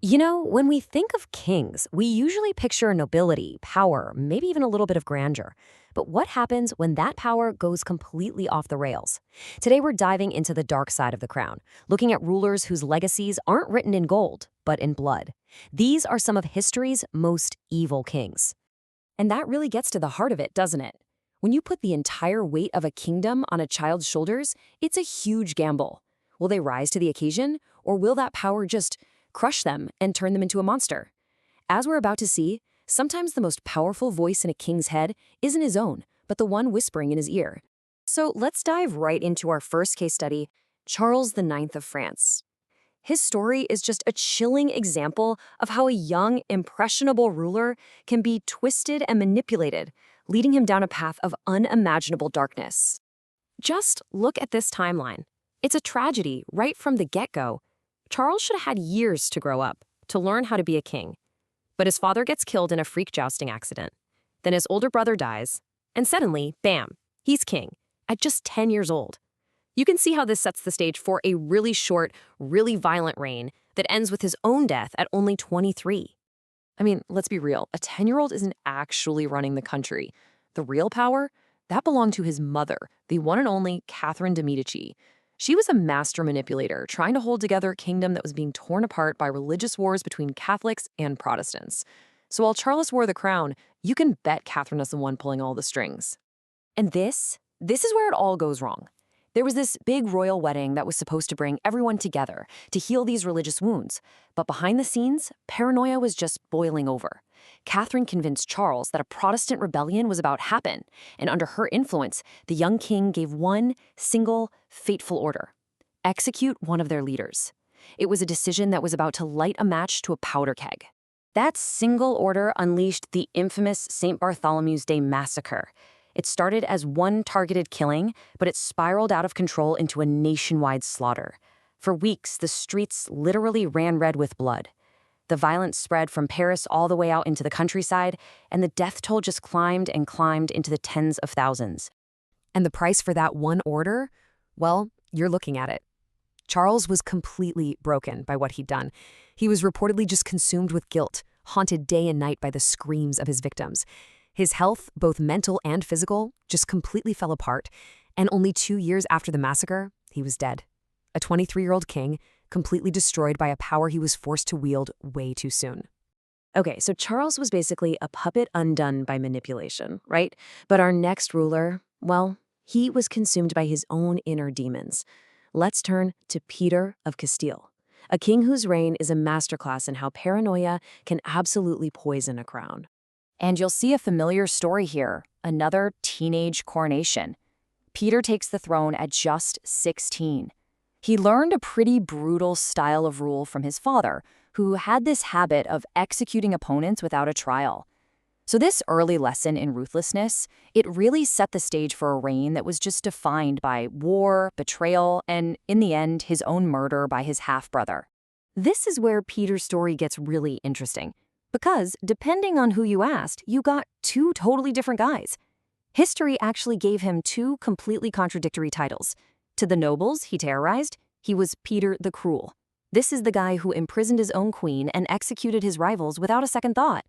You know, when we think of kings, we usually picture nobility, power, maybe even a little bit of grandeur. But what happens when that power goes completely off the rails? Today, we're diving into the dark side of the crown, looking at rulers whose legacies aren't written in gold, but in blood. These are some of history's most evil kings. And that really gets to the heart of it, doesn't it? When you put the entire weight of a kingdom on a child's shoulders, it's a huge gamble. Will they rise to the occasion, or will that power just crush them and turn them into a monster? As we're about to see, sometimes the most powerful voice in a king's head isn't his own, but the one whispering in his ear. So let's dive right into our first case study, Charles IX of France. His story is just a chilling example of how a young, impressionable ruler can be twisted and manipulated, leading him down a path of unimaginable darkness. Just look at this timeline. It's a tragedy right from the get-go. Charles should have had years to grow up, to learn how to be a king. But his father gets killed in a freak jousting accident. Then his older brother dies, and suddenly, bam, he's king, at just 10 years old. You can see how this sets the stage for a really short, really violent reign that ends with his own death at only 23. I mean, let's be real, a 10-year-old isn't actually running the country. The real power? That belonged to his mother, the one and only Catherine de' Medici. She was a master manipulator, trying to hold together a kingdom that was being torn apart by religious wars between Catholics and Protestants. So while Charles wore the crown, you can bet Catherine is the one pulling all the strings. And this is where it all goes wrong. There was this big royal wedding that was supposed to bring everyone together to heal these religious wounds. But behind the scenes, paranoia was just boiling over. Catherine convinced Charles that a Protestant rebellion was about to happen, and under her influence, the young king gave one single, fateful order: execute one of their leaders. It was a decision that was about to light a match to a powder keg. That single order unleashed the infamous St. Bartholomew's Day massacre. It started as one targeted killing, but it spiraled out of control into a nationwide slaughter. For weeks, the streets literally ran red with blood. The violence spread from Paris all the way out into the countryside, and the death toll just climbed and climbed into the tens of thousands. And the price for that one order? Well, you're looking at it. Charles was completely broken by what he'd done. He was reportedly just consumed with guilt, haunted day and night by the screams of his victims. His health, both mental and physical, just completely fell apart, and only 2 years after the massacre, he was dead. A 23-year-old king, completely destroyed by a power he was forced to wield way too soon. Okay, so Charles was basically a puppet undone by manipulation, right? But our next ruler, well, he was consumed by his own inner demons. Let's turn to Peter of Castile, a king whose reign is a masterclass in how paranoia can absolutely poison a crown. And you'll see a familiar story here, another teenage coronation. Peter takes the throne at just 16. He learned a pretty brutal style of rule from his father, who had this habit of executing opponents without a trial. So this early lesson in ruthlessness, it really set the stage for a reign that was just defined by war, betrayal, and in the end, his own murder by his half-brother. This is where Peter's story gets really interesting. Because, depending on who you asked, you got two totally different guys. History actually gave him two completely contradictory titles. To the nobles he terrorized, he was Peter the Cruel. This is the guy who imprisoned his own queen and executed his rivals without a second thought.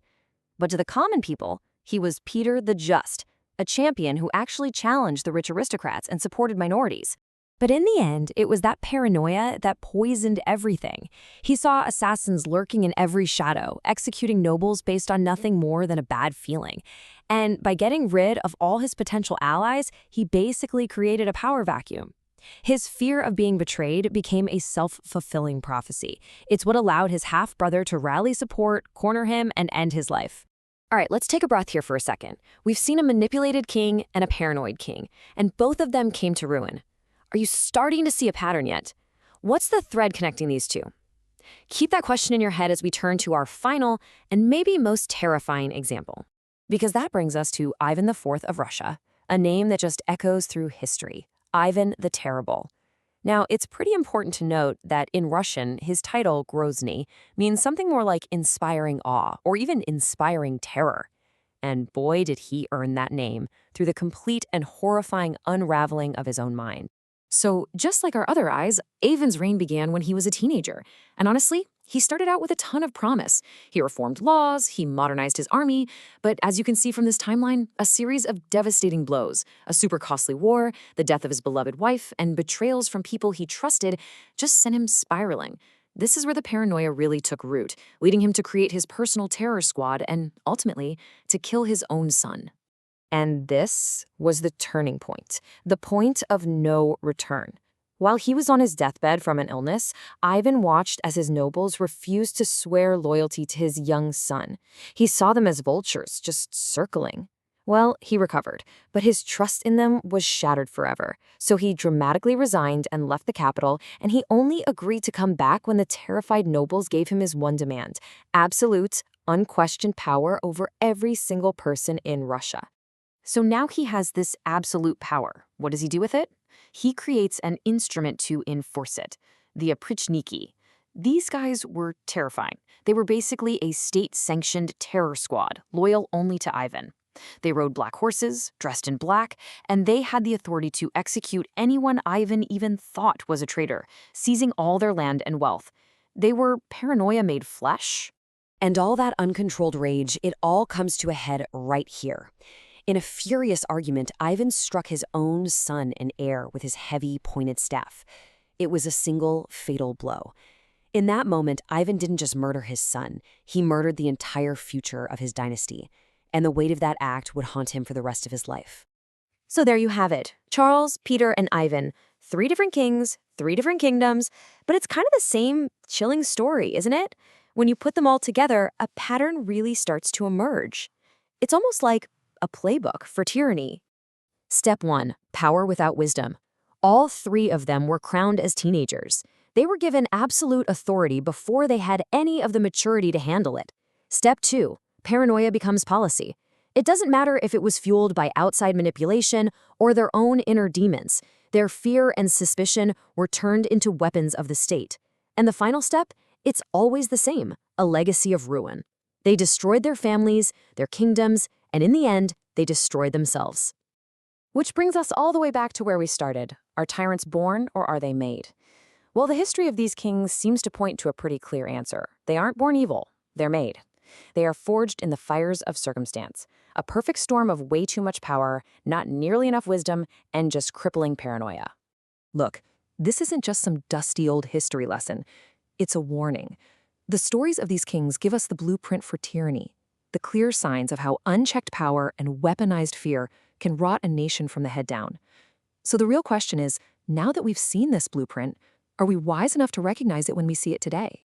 But to the common people, he was Peter the Just, a champion who actually challenged the rich aristocrats and supported minorities. But in the end, it was that paranoia that poisoned everything. He saw assassins lurking in every shadow, executing nobles based on nothing more than a bad feeling. And by getting rid of all his potential allies, he basically created a power vacuum. His fear of being betrayed became a self-fulfilling prophecy. It's what allowed his half-brother to rally support, corner him, and end his life. All right, let's take a breath here for a second. We've seen a manipulated king and a paranoid king, and both of them came to ruin. Are you starting to see a pattern yet? What's the thread connecting these two? Keep that question in your head as we turn to our final and maybe most terrifying example. Because that brings us to Ivan IV of Russia, a name that just echoes through history, Ivan the Terrible. Now, it's pretty important to note that in Russian, his title, Grozny, means something more like inspiring awe or even inspiring terror. And boy, did he earn that name through the complete and horrifying unraveling of his own mind. So, just like our other eyes, Ivan's reign began when he was a teenager. And honestly, He started out with a ton of promise. He reformed laws, he modernized his army, but as you can see from this timeline, a series of devastating blows, a super costly war, the death of his beloved wife, and betrayals from people he trusted just sent him spiraling. This is where the paranoia really took root, leading him to create his personal terror squad and, ultimately, to kill his own son. And this was the turning point, the point of no return. While he was on his deathbed from an illness, Ivan watched as his nobles refused to swear loyalty to his young son. He saw them as vultures, just circling. Well, he recovered, but his trust in them was shattered forever. So he dramatically resigned and left the capital, and he only agreed to come back when the terrified nobles gave him his one demand: absolute, unquestioned power over every single person in Russia. So now he has this absolute power. What does he do with it? He creates an instrument to enforce it, the oprichniki. These guys were terrifying. They were basically a state-sanctioned terror squad, loyal only to Ivan. They rode black horses, dressed in black, and they had the authority to execute anyone Ivan even thought was a traitor, seizing all their land and wealth. They were paranoia made flesh. And all that uncontrolled rage, it all comes to a head right here. In a furious argument, Ivan struck his own son and heir with his heavy, pointed staff. It was a single, fatal blow. In that moment, Ivan didn't just murder his son, he murdered the entire future of his dynasty. And the weight of that act would haunt him for the rest of his life. So there you have it. Charles, Peter, and Ivan. 3 different kings, 3 different kingdoms, but it's kind of the same chilling story, isn't it? When you put them all together, a pattern really starts to emerge. It's almost like a playbook for tyranny. Step 1. Power without wisdom. All 3 of them were crowned as teenagers. They were given absolute authority before they had any of the maturity to handle it. Step 2. Paranoia becomes policy. It doesn't matter if it was fueled by outside manipulation or their own inner demons. Their fear and suspicion were turned into weapons of the state. And the final step? It's always the same, a legacy of ruin. They destroyed their families, their kingdoms, and in the end, they destroyed themselves. Which brings us all the way back to where we started. Are tyrants born or are they made? Well, the history of these kings seems to point to a pretty clear answer. They aren't born evil, they're made. They are forged in the fires of circumstance, a perfect storm of way too much power, not nearly enough wisdom, and just crippling paranoia. Look, this isn't just some dusty old history lesson. It's a warning. The stories of these kings give us the blueprint for tyranny, the clear signs of how unchecked power and weaponized fear can rot a nation from the head down. So the real question is, now that we've seen this blueprint, are we wise enough to recognize it when we see it today?